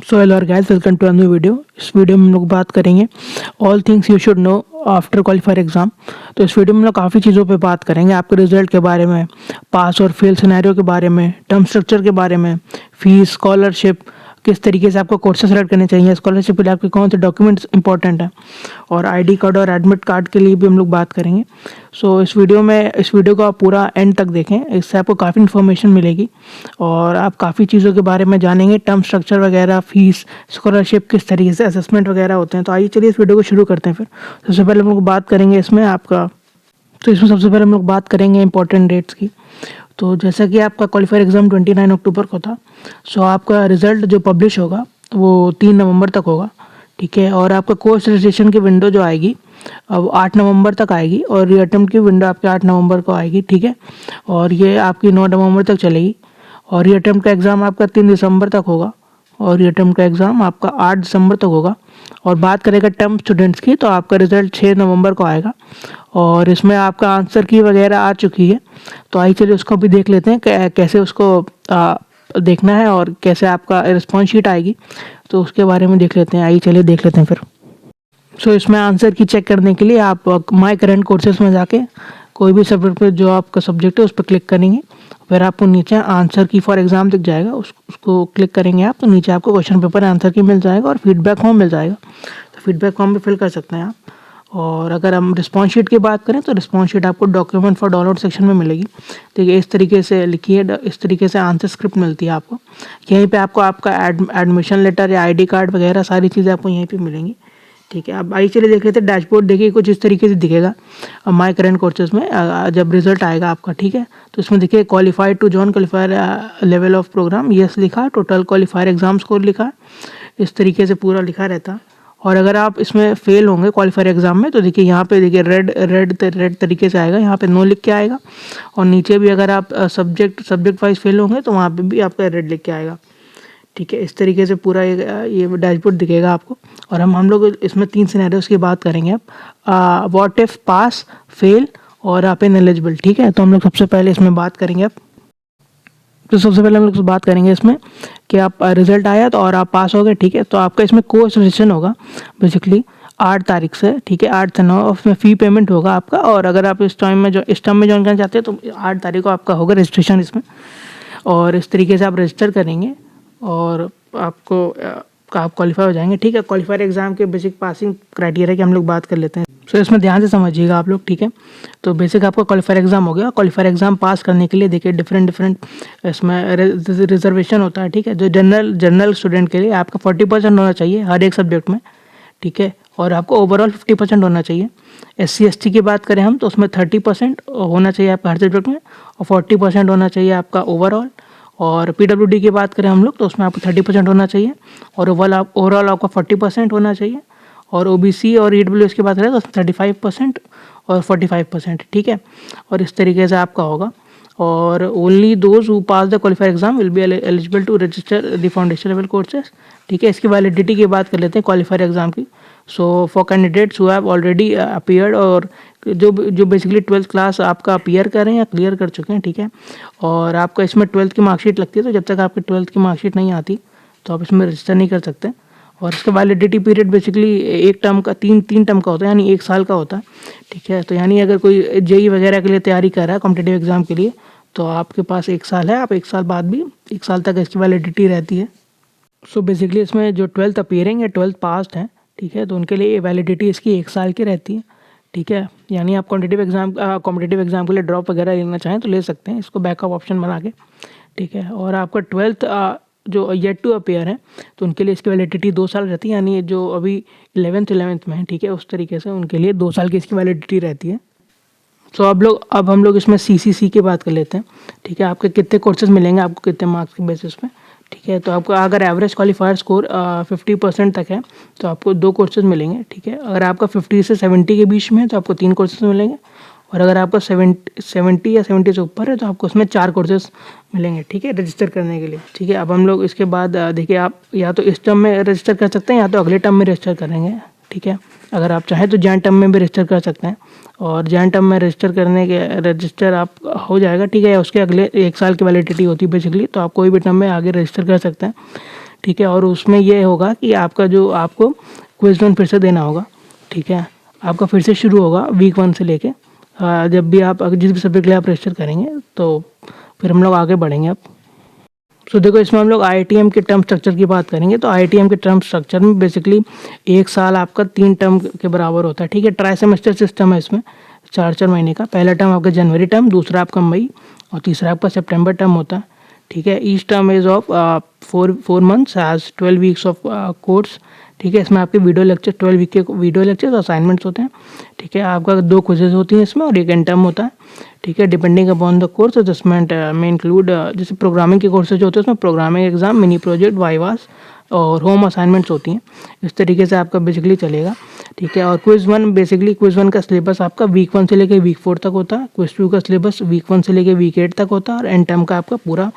So hello guys, welcome to a new video. इस video में हम लोग बात करेंगे all things you should know after qualifier exam. तो इस वीडियो में हम लोग काफ़ी चीज़ों पे बात करेंगे, आपके रिजल्ट के बारे में, पास और फेल सिनेरियो के बारे में, टर्म स्ट्रक्चर के बारे में, फीस, स्कॉलरशिप, किस तरीके से आपको कोर्सेज सेलेक्ट करने चाहिए, स्कॉलरशिप के लिए आपके कौन से डॉक्यूमेंट्स इंपॉर्टेंट हैं, और आईडी कार्ड और एडमिट कार्ड के लिए भी हम लोग बात करेंगे। सो इस वीडियो को आप पूरा एंड तक देखें, इससे आपको काफ़ी इन्फॉर्मेशन मिलेगी और आप काफ़ी चीज़ों के बारे में जानेंगे, टर्म स्ट्रक्चर वगैरह, फीस, स्कॉलरशिप, किस तरीके से असेसमेंट वगैरह होते हैं। तो आइए चलिए इस वीडियो को शुरू करते हैं। फिर सबसे पहले हम लोग बात करेंगे इसमें सबसे पहले हम लोग बात करेंगे इंपॉर्टेंट डेट्स की। तो जैसा कि आपका क्वालिफायर एग्ज़ाम 29 अक्टूबर को था, सो आपका रिज़ल्ट जो पब्लिश होगा वो 3 नवंबर तक होगा, ठीक है। और आपका कोर्स रजिस्ट्रेशन की विंडो जो आएगी अब 8 नवंबर तक आएगी, और री अटेम्प्ट की विंडो आपके 8 नवंबर को आएगी, ठीक है। और ये आपकी 9 नवंबर तक चलेगी। और री अटेम्प्ट का एग्ज़ाम आपका 3 दिसंबर तक होगा, और री अटेम्प्ट का एग्ज़ाम आपका 8 दिसंबर तक होगा। और बात करेगा टर्म स्टूडेंट्स की, तो आपका रिज़ल्ट 6 नवंबर को आएगा, और इसमें आपका आंसर की वगैरह आ चुकी है। तो आइए चलिए उसको भी देख लेते हैं कैसे उसको देखना है और कैसे आपका रिस्पॉन्स शीट आएगी, तो उसके बारे में देख लेते हैं। आइए चलिए देख लेते हैं फिर। सो इसमें आंसर की चेक करने के लिए आप माय करंट कोर्सेज में जाके कोई भी सब्जेक्ट पे जो आपका सब्जेक्ट है उस पर क्लिक करेंगे। फिर आपको नीचे आंसर की फॉर एग्ज़ाम दिख जाएगा, उसको क्लिक करेंगे आप, तो नीचे आपको क्वेश्चन पेपर आंसर की मिल जाएगा और फीडबैक फॉर्म मिल जाएगा। तो फीडबैक फॉर्म भी फिल कर सकते हैं आप। और अगर हम रिस्पॉन्स शीट की बात करें, तो रिस्पॉन्स शीट आपको डॉक्यूमेंट फॉर डाउनलोड सेक्शन में मिलेगी। देखिए इस तरीके से लिखी है, इस तरीके से आंसर स्क्रिप्ट मिलती है आपको। यहीं पे आपको आपका एडमिशन लेटर या आईडी कार्ड वगैरह सारी चीज़ें आपको यहीं पे मिलेंगी, ठीक है। अब आइए चलिए देख लेते हैं डैशबोर्ड। देखिए कुछ इस तरीके से दिखेगा माय करंट कोर्सेज में जब रिजल्ट आएगा आपका, ठीक है। तो इसमें देखिए qualified to join qualifier level of programme, yes लिखा, टोटल क्वालिफायर एग्जाम स्कोर लिखा, इस तरीके से पूरा लिखा रहता है। और अगर आप इसमें फेल होंगे क्वालिफायर एग्जाम में, तो देखिए यहाँ पे देखिए रेड तरीके से आएगा, यहाँ पे नो लिख के आएगा। और नीचे भी अगर आप सब्जेक्ट वाइज फेल होंगे तो वहाँ पे भी आपका रेड लिख के आएगा, ठीक है। इस तरीके से पूरा ये डैशबोर्ड दिखेगा आपको। और हम लोग इसमें 3 सिनेरियोस की बात करेंगे अब, व्हाट इफ, पास, फेल और आप इनएलिजिबल, ठीक है। तो हम लोग सबसे पहले इसमें बात करेंगे अब। तो सबसे पहले हम लोग बात करेंगे इसमें कि आप रिजल्ट आया तो और आप पास हो गए, ठीक है। तो आपका इसमें कोर्स रजिस्ट्रेशन होगा बेसिकली 8 तारीख से, ठीक है, 8 से 9। उसमें फ़ी पेमेंट होगा आपका। और अगर आप इस टर्म में ज्वाइन करना चाहते हैं तो 8 तारीख को आपका होगा रजिस्ट्रेशन इसमें। और इस तरीके से आप रजिस्टर करेंगे और आप क्वालिफाई हो जाएंगे, ठीक है। क्वालिफायर एग्जाम के बेसिक पासिंग क्राइटेरिया की हम लोग बात कर लेते हैं। सो इसमें ध्यान से समझिएगा आप लोग, ठीक है। तो बेसिक आपका क्वालिफायर एग्जाम हो गया। क्वालिफायर एग्जाम पास करने के लिए देखिए डिफरेंट इसमें रिजर्वेशन होता है, ठीक है। जो जनरल स्टूडेंट के लिए आपका 40% होना चाहिए हर एक सब्जेक्ट में, ठीक है। और आपको ओवरऑल 50% होना चाहिए। SC/ST की बात करें हम, तो उसमें 30% होना चाहिए आपका हर सब्जेक्ट में, और 40% होना चाहिए आपका ओवरऑल। और PWD की बात करें हम लोग, तो उसमें आपको 30% होना चाहिए, और ओवरऑल आपका 40% होना चाहिए। और OBC और EWS की बात करें तो 35% और 45%, ठीक है। और इस तरीके से आपका होगा। और only those who pass the qualifier exam will be eligible to register the foundation level courses, ठीक है। इसकी वैलिडिटी की बात कर लेते हैं क्वालिफायर एग्जाम की। So for candidates who have already appeared, और जो बेसिकली 12th क्लास आपका अपीयर कर रहे हैं या क्लियर कर चुके हैं, ठीक है। और आपका इसमें 12th की मार्कशीट लगती है, तो जब तक आपकी 12th की मार्कशीट नहीं आती तो आप इसमें रजिस्टर नहीं कर सकते। और इसका वैलिडिटी पीरियड बेसिकली एक टर्म का तीन टर्म का होता है, यानी 1 साल का होता है, ठीक है। तो यानी अगर कोई JEE वगैरह के लिए तैयारी कर रहा है कॉम्पिटिटिव एग्जाम के लिए, तो आपके पास 1 साल है, आप 1 साल बाद भी 1 साल तक इसकी वैलिडिटी रहती है। सो बेसिकली इसमें जो 12th अपीयरिंग या 12th पास्ड हैं, ठीक है, तो उनके लिए वैलिडिटी इसकी 1 साल की रहती है, ठीक है। यानी आप कॉम्पिटिटिव एग्जाम के लिए ड्रॉप वगैरह लेना चाहें तो ले सकते हैं, इसको बैकअप ऑप्शन बना के, ठीक है। और आपका 12th जो येट टू अपीयर है, तो उनके लिए इसकी वैलिडिटी 2 साल रहती है, यानी जो अभी 11th में है, ठीक है, उस तरीके से उनके लिए 2 साल की इसकी वैलिडिटी रहती है। सो अब हम लोग इसमें CCC की बात कर लेते हैं, ठीक है। आपके कितने कोर्सेज मिलेंगे आपको कितने मार्क्स के बेसिस पे, ठीक है। तो आपको अगर एवरेज क्वालिफायर स्कोर 50% तक है तो आपको 2 कोर्सेज मिलेंगे, ठीक है। अगर आपका 50 से 70 के बीच में है तो आपको 3 कोर्सेज मिलेंगे। और अगर आपका 70 या 70 से ऊपर है तो आपको उसमें 4 कोर्सेज मिलेंगे, ठीक है, रजिस्टर करने के लिए, ठीक है। अब हम लोग इसके बाद देखिए आप या तो इस टर्म में रजिस्टर कर सकते हैं या तो अगले टर्म में रजिस्टर करेंगे, ठीक है। अगर आप चाहें तो जॉइंट टर्म में भी रजिस्टर कर सकते हैं, और जॉइंट टर्म में रजिस्टर आप हो जाएगा, ठीक है। या उसके अगले 1 साल की वैलिडिटी होती है बेसिकली, तो आप कोई भी टर्म में आगे रजिस्टर कर सकते हैं, ठीक है। और उसमें ये होगा कि आपका जो आपको क्विज 1 फिर से देना होगा, ठीक है। आपका फिर से शुरू होगा वीक 1 से लेके जब भी आप जिस भी सब्जेक्ट के लिए आप रजिस्टर करेंगे तो फिर हम लोग आगे बढ़ेंगे अब। तो देखो इसमें हम लोग आईआईटीएम के टर्म स्ट्रक्चर की बात करेंगे। तो आईआईटीएम के टर्म स्ट्रक्चर में बेसिकली 1 साल आपका 3 टर्म के बराबर होता है, ठीक है। ट्राई सेमेस्टर सिस्टम है इसमें, 4-4 महीने का। पहला टर्म आपका जनवरी टर्म, दूसरा आपका मई और तीसरा आपका सितंबर टर्म होता है, ठीक है। Each term is of 4 months has 12 weeks of course, ठीक है। इसमें आपके वीडियो लेक्चर 12 वीक के वीडियो लेक्चर्स असाइनमेंट्स होते हैं, ठीक है। आपका 2 क्विजेज होती हैं इसमें और 1 एंड टर्म होता है, ठीक है। Depending upon the course assessment में इंक्लूड जैसे प्रोग्रामिंग के कोर्सेज होते हैं उसमें programming exam, mini project, vivas और होम असाइनमेंट्स होती हैं। इस तरीके से आपका बेसिकली चलेगा, ठीक है। और क्विज 1 बेसिकली क्विज 1 का सिलेबस आपका वीक 1 से लेकर वीक 4 तक होता है। क्विज 2 का सिलेबस वीक 1 से लेकर वीक 8 तक होता है और एंड टर्म का आपका पूरा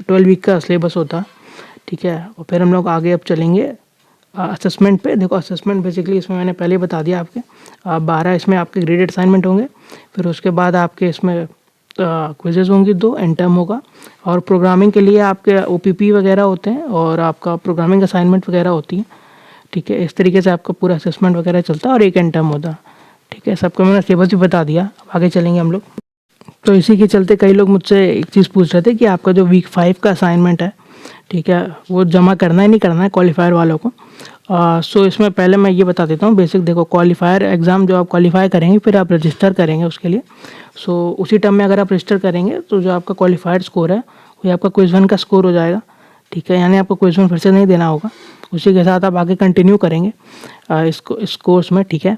12 वीक का सिलेबस होता है, ठीक है। और फिर हम लोग आगे अब चलेंगे असेसमेंट पे। देखो असेसमेंट बेसिकली इसमें मैंने पहले ही बता दिया आपके 12 इसमें आपके ग्रेडेड असाइनमेंट होंगे। फिर उसके बाद आपके इसमें क्विजेज होंगी 2, एंड टर्म होगा। और प्रोग्रामिंग के लिए आपके ओपीपी वगैरह होते हैं और आपका प्रोग्रामिंग असाइनमेंट वगैरह होती है, ठीक है। इस तरीके से आपका पूरा असेसमेंट वगैरह चलता है और 1 एंड टर्म होता है, ठीक है। सबको मैंने सिलेबस भी बता दिया। अब आगे चलेंगे हम लोग। तो इसी के चलते कई लोग मुझसे एक चीज़ पूछ रहे थे कि आपका जो वीक 5 का असाइनमेंट है, ठीक है, वो जमा करना है नहीं करना है क्वालिफायर वालों को। सो इसमें पहले मैं ये बता देता हूँ बेसिक। देखो क्वालिफायर एग्ज़ाम जो आप क्वालिफाई करेंगे फिर आप रजिस्टर करेंगे उसके लिए। सो उसी टर्म में अगर आप रजिस्टर करेंगे तो जो आपका क्वालिफाइड स्कोर है वो आपका क्विज 1 का स्कोर हो जाएगा, ठीक है। यानी आपको क्विज 1 फिर से नहीं देना होगा, उसी के साथ आप आगे कंटिन्यू करेंगे इस कोर्स में, ठीक है।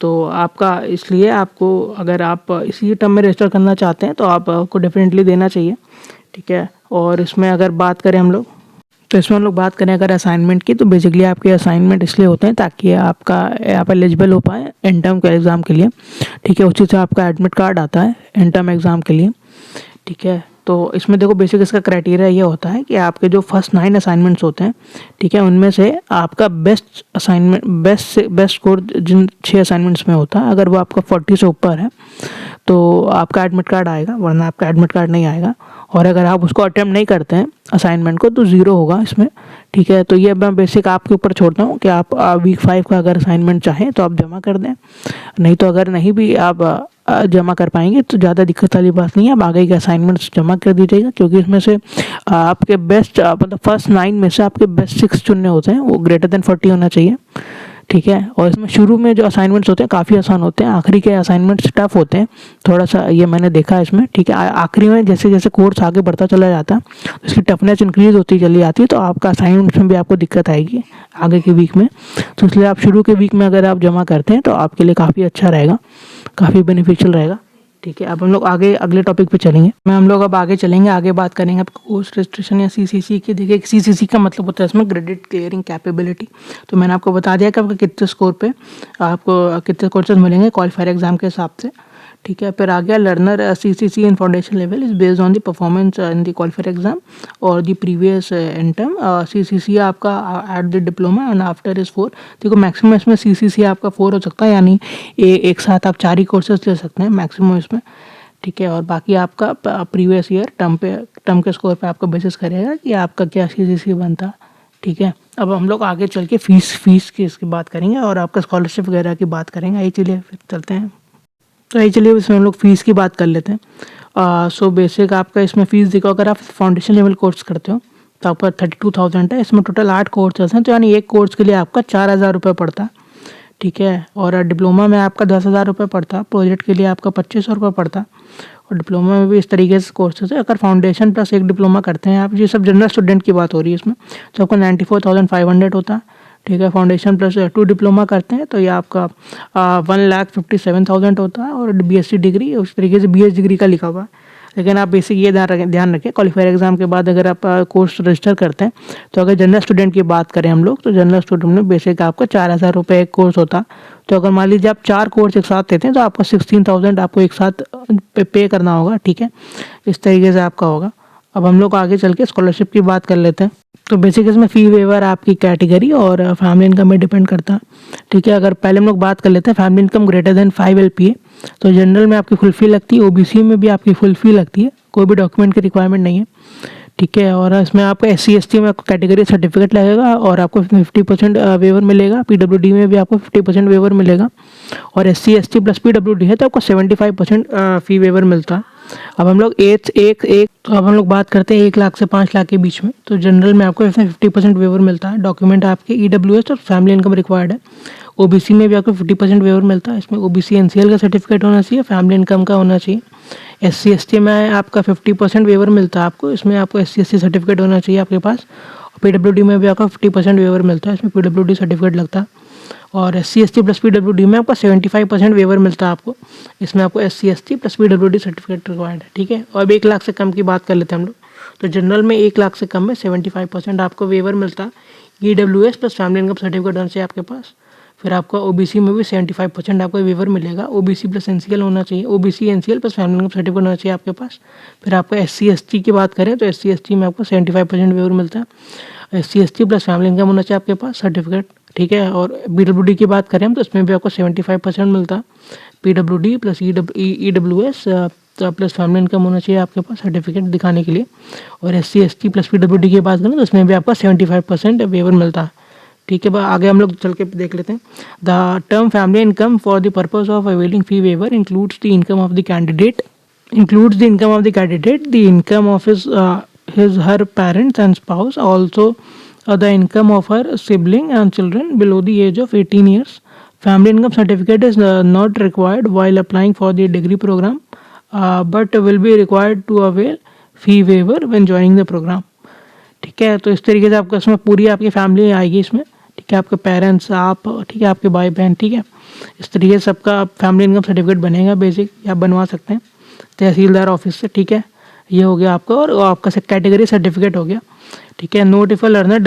तो आपका इसलिए आपको अगर आप इसी टर्म में रजिस्टर करना चाहते हैं तो आपको डेफिनेटली देना चाहिए, ठीक है। और इसमें अगर बात करें हम लोग तो इसमें हम लोग बात करें अगर असाइनमेंट की, तो बेसिकली आपके असाइनमेंट इसलिए होते हैं ताकि आप एलिजिबल हो पाए एंड टर्म के एग्ज़ाम के लिए, ठीक है। उसी से आपका एडमिट कार्ड आता है एंड टर्म एग्ज़ाम के लिए, ठीक है। तो इसमें देखो बेसिक इसका क्राइटेरिया ये होता है कि आपके जो फर्स्ट 9 असाइनमेंट्स होते हैं, ठीक है, उनमें से आपका बेस्ट असाइनमेंट बेस्ट स्कोर जिन 6 असाइनमेंट्स में होता है अगर वो आपका 40 से ऊपर है तो आपका एडमिट कार्ड आएगा, वरना आपका एडमिट कार्ड नहीं आएगा। और अगर आप उसको अटेम्प्ट नहीं करते हैं असाइनमेंट को तो 0 होगा इसमें, ठीक है। तो ये मैं बेसिक आपके ऊपर छोड़ता हूँ कि आप वीक 5 का अगर असाइनमेंट चाहें तो आप जमा कर दें, नहीं तो अगर नहीं भी आप जमा कर पाएंगे तो ज़्यादा दिक्कत वाली बात नहीं है, आप आगे के असाइनमेंट्स जमा कर दीजिएगा। क्योंकि इसमें से आपके बेस्ट मतलब फर्स्ट 9 में से आपके बेस्ट 6 चुनने होते हैं, वो ग्रेटर देन 40 होना चाहिए, ठीक है। और इसमें शुरू में जो असाइनमेंट्स होते हैं काफ़ी आसान होते हैं, आखिरी के असाइनमेंट्स टफ होते हैं थोड़ा सा, ये मैंने देखा है इसमें, ठीक है। आखिरी में जैसे जैसे कोर्स आगे बढ़ता चला जाता है तो इसकी टफनेस इंक्रीज होती चली जाती है, तो आपका असाइनमेंट्स में भी आपको दिक्कत आएगी आगे के वीक में। तो इसलिए आप शुरू के वीक में अगर आप जमा करते हैं तो आपके लिए काफ़ी अच्छा रहेगा, काफ़ी बेनिफिशियल रहेगा, ठीक है। अब हम लोग आगे अगले टॉपिक पे चलेंगे। हम लोग अब आगे चलेंगे, आगे बात करेंगे अब कोर्स रजिस्ट्रेशन या सीसीसी की। देखिए सीसीसी का मतलब होता है इसमें क्रेडिट क्लियरिंग कैपेबिलिटी। तो मैंने आपको बता दिया कि आपका कितने स्कोर पे आपको कितने कोर्सेज मिलेंगे क्वालिफायर एग्जाम के हिसाब से, ठीक है। फिर आ गया learner CCC in foundation level is based on the performance in the qualifier exam और the previous in term. CCC आपका at the diploma and after is 4। देखो मैक्सिमम इसमें सीसीसी आपका 4 हो सकता है, यानी एक साथ आप 4 ही कोर्सेज ले सकते हैं मैक्सिमम इसमें, ठीक है। और बाकी आपका प्रीवियस ईयर टर्म के स्कोर पे आपका बेसिस करेगा कि आपका क्या सीसीसी बनता है, ठीक है। अब हम लोग आगे चल के फीस की इसकी बात करेंगे और आपका स्कॉलरशिप वगैरह की बात करेंगे। आइए चलिए फिर चलते हैं। तो आइए चलिए इसमें हम लोग फ़ीस की बात कर लेते हैं। सो बेसिक आपका इसमें फ़ीस देखो, अगर आप फाउंडेशन लेवल कोर्स करते हो तो आपका 32,000 है। इसमें टोटल 8 कोर्सेज हैं, तो यानी एक कोर्स के लिए आपका 4,000 रुपये पड़ता है, ठीक है। और डिप्लोमा में आपका 10,000 रुपये पड़ता है, प्रोजेक्ट के लिए आपका 2,500 रुपये पड़ता है। और डिप्लोमा में भी इस तरीके से कोर्सेज है। अगर फाउंडेशन प्लस एक डिप्लोमा करते हैं आप, ये सब जनरल स्टूडेंट की बात हो रही है इसमें, तो आपका 94,500 होता है, ठीक है। फाउंडेशन प्लस 2 डिप्लोमा करते हैं तो ये आपका 1,57,000 होता है। और बीएससी डिग्री उस तरीके से बीएस डिग्री का लिखा हुआ है। लेकिन आप बेसिक ये ध्यान रखें क्वालिफायर एग्जाम के बाद अगर आप कोर्स रजिस्टर करते हैं तो अगर जनरल स्टूडेंट की बात करें हम लोग, तो जनरल स्टूडेंट में बेसिक आपका 4,000 रुपये एक कोर्स होता है। तो अगर मान लीजिए आप 4 कोर्स एक साथ लेते हैं तो आपका 16,000 आपको एक साथ पे करना होगा, ठीक है। इस तरीके से आपका होगा। अब हम लोग आगे चल के स्कॉलरशिप की बात कर लेते हैं। तो बेसिक इसमें फ़ी वेवर आपकी कैटेगरी और फैमिली इनकम में डिपेंड करता है, ठीक है। अगर पहले हम लोग बात कर लेते हैं family income greater than 5 LPA, तो जनरल में आपकी फुल फी लगती है, ओबीसी में भी आपकी फुल फी लगती है, कोई भी डॉक्यूमेंट की रिक्वायरमेंट नहीं है, ठीक है। और इसमें आपको SC/ST में आपको कैटेगरी सर्टिफिकेट लगेगा और आपको 50% वेवर मिलेगा। PWD में भी आपको 50% वेवर मिलेगा और SC/ST प्लस PWD है तो आपको 75% फ़ी वेवर मिलता है। अब हम लोग अब हम लोग बात करते हैं 1 लाख से 5 लाख के बीच में। तो जनरल में आपको इसमें 50% वेवर मिलता है। डॉक्यूमेंट आपके EWS और फैमिली इनकम रिक्वायर्ड है। OBC में भी आपको 50% वेवर मिलता है। इसमें OBC NCL का सर्टिफिकेट होना चाहिए, फैमिली इनकम का होना चाहिए। SC/ST में आपका 50% वेवर मिलता है आपको। इसमें आपको SC/ST सर्टिफिकेट होना चाहिए आपके पास। PWD में भी आपका 50% वेवर मिलता है। इसमें PWD सर्टिफिकेट लगता है। और SC/ST प्लस PWD में आपका 75% वेवर मिलता है आपको। इसमें आपको SC/ST plus PWD certificate required है, ठीक है। और अब 1 लाख से कम की बात कर लेते हैं हम लोग। तो जनरल में 1 लाख से कम में 75% आपको वेवर मिलता है। EWS plus family income certificate होना चाहिए आपके पास। फिर आपको OBC में भी 75% आपको वेवर मिलेगा। OBC प्लस NCL होना चाहिए। OBC NCL plus family income certificate होना चाहिए आपके पास। फिर आपको SC/ST की बात करें तो SC/ST में आपको 75% वेवर मिलता है। SC/ST प्लस फैमिली इनकम होना चाहिए आपके पास सर्टिफिकेट, ठीक है। और PWD की बात करें हम तो इसमें भी आपको 75% मिलता है। PWD plus EWS plus family income होना चाहिए आपके पास सर्टिफिकेट दिखाने के लिए। और SC/ST प्लस PWD की बात करें तो इसमें भी आपका 75% वेवर मिलता है, ठीक है। आगे हम लोग चल के देख लेते हैं। The term family income for the purpose of availing fee waiver includes the income of the candidate, the income of her parents and spouse, also the income of her sibling and children below the age of 18 years. Family income certificate is not required while applying for the degree program, but will be required to avail fee waiver when joining the program. ठीक है। तो इस तरीके से आपको इसमें पूरी आपकी फैमिली आएगी इसमें, ठीक है। आपके पेरेंट्स, आप, ठीक है, आपके भाई बहन, ठीक है। इस तरीके से सबका फैमिली इनकम सर्टिफिकेट बनेगा बेसिक, या बनवा सकते हैं तहसीलदार ऑफिस से, ठीक है। ये हो गया आपका। और आपका कैटेगरी सर्टिफिकेट हो गया, ठीक है। Note if a learner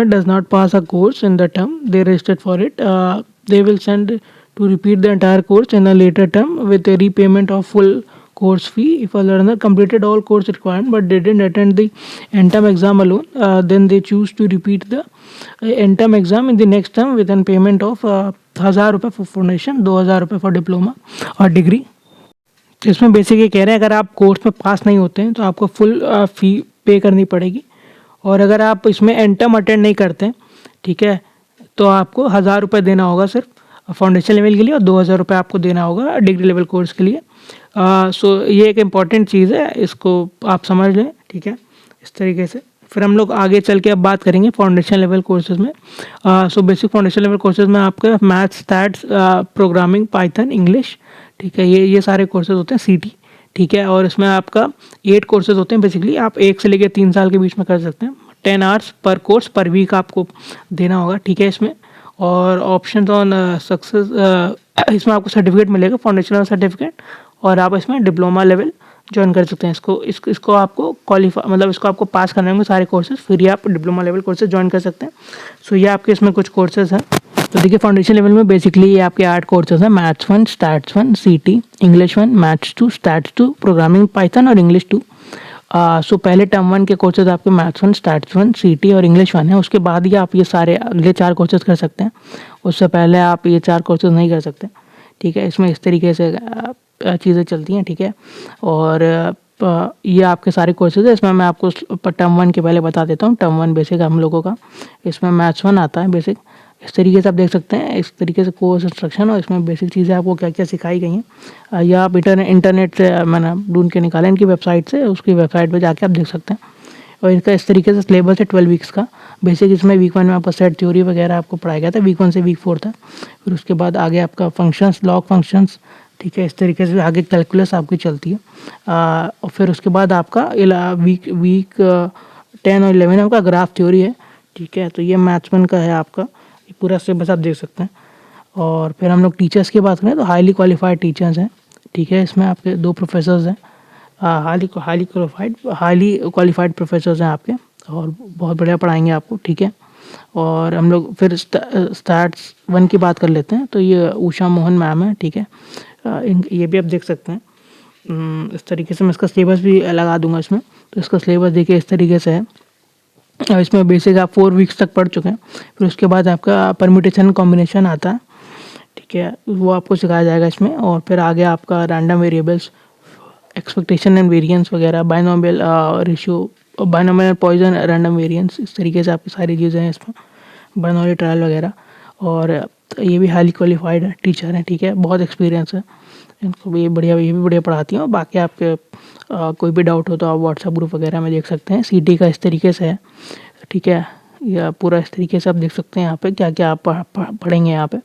does not pass a course in the term they registered for it, they will send to repeat the entire course in a later term with a repayment of full course fee. If a learner completed all course requirement but didn't attend the end-term exam alone, then they choose to repeat the end-term exam in the next term with an payment of 1000 रुपये for foundation, 2000 रुपये for diploma और degree. तो इसमें basic ये कह रहे हैं अगर आप कोर्स में पास नहीं होते हैं तो आपको फुल फी पे करनी पड़ेगी। और अगर आप इसमें एंड टर्म अटेंड नहीं करते हैं, ठीक है, तो आपको 1000 रुपये देना होगा सिर्फ फाउंडेशन लेवल के लिए और 2000 रुपये आपको देना होगा डिग्री लेवल कोर्स के लिए। सो ये एक इम्पॉर्टेंट चीज़ है, इसको आप समझ लें, ठीक है, इस तरीके से। फिर हम लोग आगे चल के अब बात करेंगे फाउंडेशन लेवल कोर्सेज में। So basic foundation level courses में आपका maths, stats, programming, Python, English, ठीक है, ये सारे कोर्सेज होते हैं सीटी, ठीक है। और इसमें आपका 8 कोर्सेज होते हैं बेसिकली। आप 1 से लेकर 3 साल के बीच में कर सकते हैं। 10 आवर्स पर कोर्स पर वीक आपको देना होगा, ठीक है, इसमें। और ऑप्शन ऑन सक्सेस, इसमें आपको सर्टिफिकेट मिलेगा, फाउंडेशनल सर्टिफिकेट, और आप इसमें डिप्लोमा लेवल ज्वाइन कर सकते हैं। इसको आपको क्वालिफाई, मतलब इसको आपको पास करने होंगे सारे कोर्सेज, फिर ही आप डिप्लोमा लेवल कोर्सेज ज्वाइन कर सकते हैं। सो ये आपके इसमें कुछ कोर्सेज हैं। तो देखिए फाउंडेशन लेवल में बेसिकली ये आपके 8 कोर्सेज हैं। मैथ्स 1, स्टैट्स 1, सीटी, English 1, maths 2, stats 2, programming, Python और इंग्लिश 2। सो पहले टर्म 1 के कोर्सेज आपके मैथ्स 1, स्टैट्स 1, सीटी और इंग्लिश 1 है। उसके बाद ही आप ये सारे अगले 4 कोर्सेज कर सकते हैं। उससे पहले आप ये 4 कोर्सेज नहीं कर सकते, ठीक है। इसमें इस तरीके से चीज़ें चलती हैं, ठीक है। और ये आपके सारे कोर्सेज है। इसमें मैं आपको टर्म 1 के पहले बता देता हूँ। टर्म 1 बेसिक हम लोगों का, इसमें मैथ्स 1 आता है बेसिक। इस तरीके से आप देख सकते हैं, इस तरीके से कोर्स इंस्ट्रक्शन और इसमें बेसिक चीज़ें आपको क्या क्या सिखाई गई हैं। या आप इंटरनेट से मैंने ढूंढ के निकाला इनकी वेबसाइट से, उसकी वेबसाइट पे जाके आप देख सकते हैं। और इनका इस तरीके से सिलेबस है 12 वीक्स का। बेसिक इसमें वीक 1 में आपका सेट थ्योरी वगैरह आपको पढ़ाया गया था, वीक 1 से वीक 4 था। फिर उसके बाद आगे आपका फंक्शंस, लॉग फंक्शंस, ठीक है, इस तरीके से आगे कैलकुलस आपकी चलती है। और फिर उसके बाद आपका वीक 10 और 11 आपका ग्राफ थ्योरी है, ठीक है। तो ये मैथ्स 1 का है आपका, ये पूरा सिलेबस आप देख सकते हैं। और फिर हम लोग टीचर्स की बात करें तो हाईली क्वालिफाइड टीचर्स हैं, ठीक है। इसमें आपके 2 प्रोफेसर्स हैं, हाईली क्वालिफाइड प्रोफेसर्स हैं आपके, और बहुत बढ़िया पढ़ाएंगे आपको, ठीक है। और हम लोग फिर स्टैट्स 1 की बात कर लेते हैं। तो ये उषा मोहन मैम है, ठीक है। ये भी आप देख सकते हैं। इस तरीके से मैं इसका सिलेबस भी लगा दूंगा इसमें। तो इसका सिलेबस देखिए इस तरीके से है। और इसमें बेसिक आप 4 वीक्स तक पढ़ चुके हैं। फिर उसके बाद आपका परम्यूटेशन कॉम्बिनेशन आता है, ठीक है, वो आपको सिखाया जाएगा इसमें। और फिर आगे आपका random variables, expectation and variance वगैरह, binomial ratio, binomial Poisson, random variance, इस तरीके से आपकी सारी चीज़ें हैं इसमें, बर्नौली ट्रायल वगैरह। और ये भी हाईली क्वालिफाइड है टीचर हैं, ठीक है, बहुत एक्सपीरियंस है इनको भी, बढ़िया, ये भी बढ़िया पढ़ाती हैं। और बाकी आपके कोई भी डाउट हो तो आप व्हाट्सएप ग्रुप वगैरह में देख सकते हैं। सीटी का इस तरीके से है, ठीक है, या पूरा इस तरीके से आप देख सकते हैं यहाँ पे क्या क्या आप पढ़ेंगे यहाँ पे,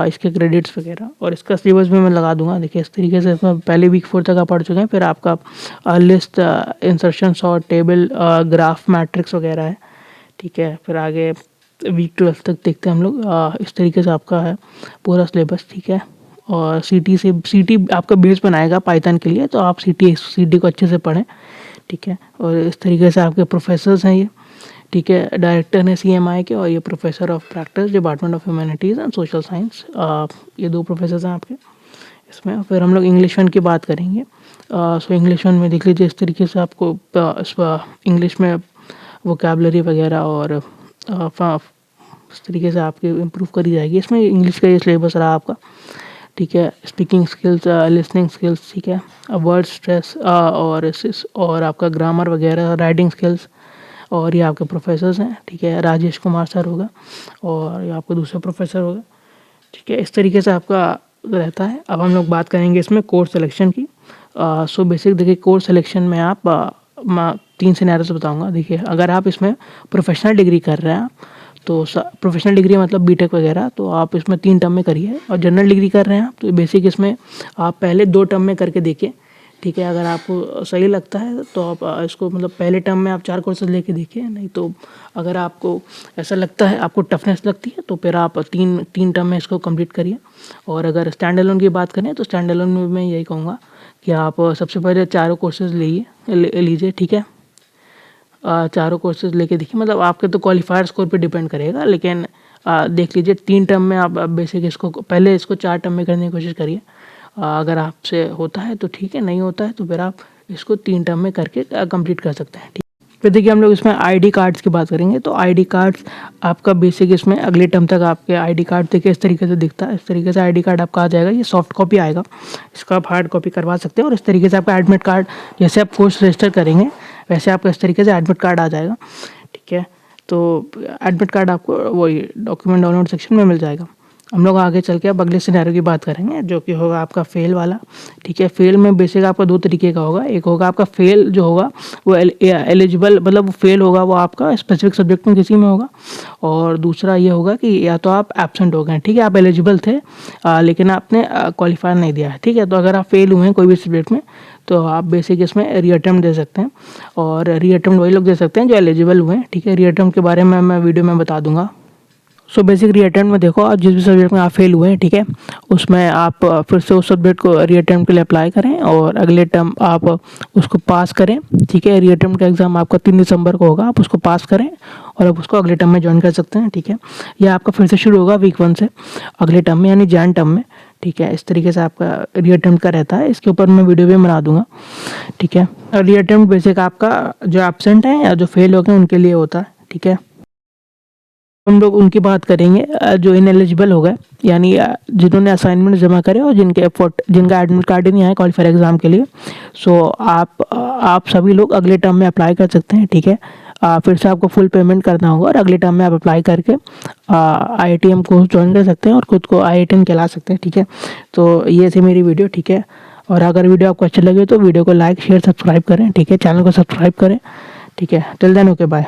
इसके क्रेडिट्स वगैरह। और इसका सिलेबस भी मैं लगा दूंगा, देखिए इस तरीके से इसमें पहले वीक 4 तक आप पढ़ चुके हैं, फिर आपका list, insertion, sort, table, graph, matrix वगैरह है, ठीक है। फिर आगे वीक 12 तक देखते हैं हम लोग। इस तरीके से आपका है पूरा सिलेबस, ठीक है। और सीटी आपका बेस बनाएगा पाइथन के लिए, तो आप सीटी को अच्छे से पढ़ें, ठीक है। और इस तरीके से आपके प्रोफेसर्स हैं ये, ठीक है, डायरेक्टर हैं CMI के, और ये professor of practice department of humanities and social science, ये 2 प्रोफेसर्स हैं आपके इसमें। फिर हम लोग इंग्लिश वन की बात करेंगे। सो इंग्लिश वन में देख लीजिए इस तरीके से आपको इंग्लिश में वोकैबलरी वगैरह और इस तरीके से आपकी इम्प्रूव करी जाएगी। इसमें इंग्लिश का ये सिलेबस रहा आपका, ठीक है। स्पीकिंग स्किल्स, लिसनिंग स्किल्स, ठीक है, वर्ड स्ट्रेस और आपका ग्रामर वगैरह, राइटिंग स्किल्स। और ये आपके प्रोफेसर्स हैं, ठीक है, राजेश कुमार सर होगा और ये आपका दूसरा प्रोफेसर होगा, ठीक है। इस तरीके से आपका रहता है। अब हम लोग बात करेंगे इसमें कोर्स सिलेक्शन की। सो बेसिक देखिए, कोर्स सिलेक्शन में आप 3 सिनेरियोस बताऊंगा। देखिए, अगर आप इसमें प्रोफेशनल डिग्री कर रहे हैं आप, तो प्रोफेशनल डिग्री मतलब बीटेक वगैरह, तो आप इसमें 3 टर्म में करिए। और जनरल डिग्री कर रहे हैं आप, तो बेसिक इसमें आप पहले 2 टर्म में करके देखिए, ठीक है। अगर आपको सही लगता है तो आप इसको मतलब पहले टर्म में आप 4 कोर्सेज लेके देखिए। नहीं तो अगर आपको ऐसा लगता है, आपको टफनेस लगती है, तो फिर आप तीन टर्म में इसको कंप्लीट करिए। और अगर स्टैंड अलोन की बात करें तो स्टैंड अलोन में मैं यही कहूँगा कि आप सबसे पहले 4 कोर्सेज लीजिए, ठीक है। 4 कोर्सेज लेके देखिए, मतलब आपके तो क्वालिफायर स्कोर पे डिपेंड करेगा, लेकिन देख लीजिए 3 टर्म में आप बेसिक इसको पहले इसको 4 टर्म में करने की कोशिश करिए। अगर आपसे होता है तो ठीक है, नहीं होता है तो फिर आप इसको 3 टर्म में करके कंप्लीट कर सकते हैं, ठीक। फिर देखिए हम लोग इसमें आईडी कार्ड्स की बात करेंगे। तो आईडी कार्ड्स आपका बेसिक इसमें अगले टर्म तक आपके आईडी कार्ड देखिए इस तरीके से दिखता है। इस तरीके से आईडी कार्ड आपका आ जाएगा, ये सॉफ्ट कॉपी आएगा, इसका आप हार्ड कॉपी करवा सकते हैं। और इस तरीके से आपका एडमिट कार्ड, जैसे आप कोर्स रजिस्टर करेंगे वैसे आपका इस तरीके से एडमिट कार्ड आ जाएगा, ठीक है। तो एडमिट कार्ड आपको वही डॉक्यूमेंट डाउनलोड सेक्शन में मिल जाएगा। हम लोग आगे चल के अब अगले सिनेरियो की बात करेंगे, जो कि होगा आपका फेल वाला, ठीक है। फेल में बेसिक आपका 2 तरीके का होगा। एक होगा आपका फेल जो होगा वो एलिजिबल, मतलब फेल होगा वो आपका स्पेसिफिक सब्जेक्ट में किसी में होगा। और दूसरा ये होगा कि या तो आप एब्सेंट हो गए, ठीक है, आप एलिजिबल थे लेकिन आपने क्वालिफायर नहीं दिया है, ठीक है। तो अगर आप फेल हुए हैं कोई भी सब्जेक्ट में, तो आप बेसिक इसमें रीअटेम्प्ट दे सकते हैं। और रीअटेम्प्ट वही लोग दे सकते हैं जो एलिजिबल हुए हैं, ठीक है। रीअटेम्प्ट के बारे में मैं वीडियो में बता दूंगा। सो बेसिक रीअटेम्प्ट में देखो, आप जिस भी सब्जेक्ट में आप फेल हुए हैं, ठीक है, उसमें आप फिर से उस सब्जेक्ट को रीअटेम्प्ट के लिए अप्लाई करें और अगले टर्म आप उसको पास करें, ठीक है। रीअटेम्प्ट का एग्ज़ाम आपका 3 दिसंबर को होगा, आप उसको पास करें और आप उसको अगले टर्म में ज्वाइन कर सकते हैं, ठीक है। यह आपका फिर से शुरू होगा वीक 1 से अगले टर्म में, यानी जैन टर्म में, ठीक है। इस तरीके से आपका रीअटेम्प्ट का रहता है। इसके ऊपर मैं वीडियो भी बना दूंगा, ठीक है। रीअटेम्प्ट बेसिक आपका जो एब्सेंट हैं या जो फेल हो गए उनके लिए होता है, ठीक है। हम लोग उनकी बात करेंगे जो इनएलिजिबल हो गए, यानी जिन्होंने असाइनमेंट जमा करे और जिनका एडमिट कार्ड ही नहीं आया क्वालिफायर एग्जाम के लिए। सो आप सभी लोग अगले टर्म में अप्लाई कर सकते हैं, ठीक है। फिर से आपको फुल पेमेंट करना होगा और अगले टर्म में आप अप्लाई करके IITM कोर्स ज्वाइन कर सकते हैं और खुद को IITM कहला सकते हैं, ठीक है। तो ये थी मेरी वीडियो, ठीक है। और अगर वीडियो आपको अच्छी लगे तो वीडियो को लाइक, शेयर, सब्सक्राइब करें, ठीक है। चैनल को सब्सक्राइब करें, ठीक है। Till then okay, bye.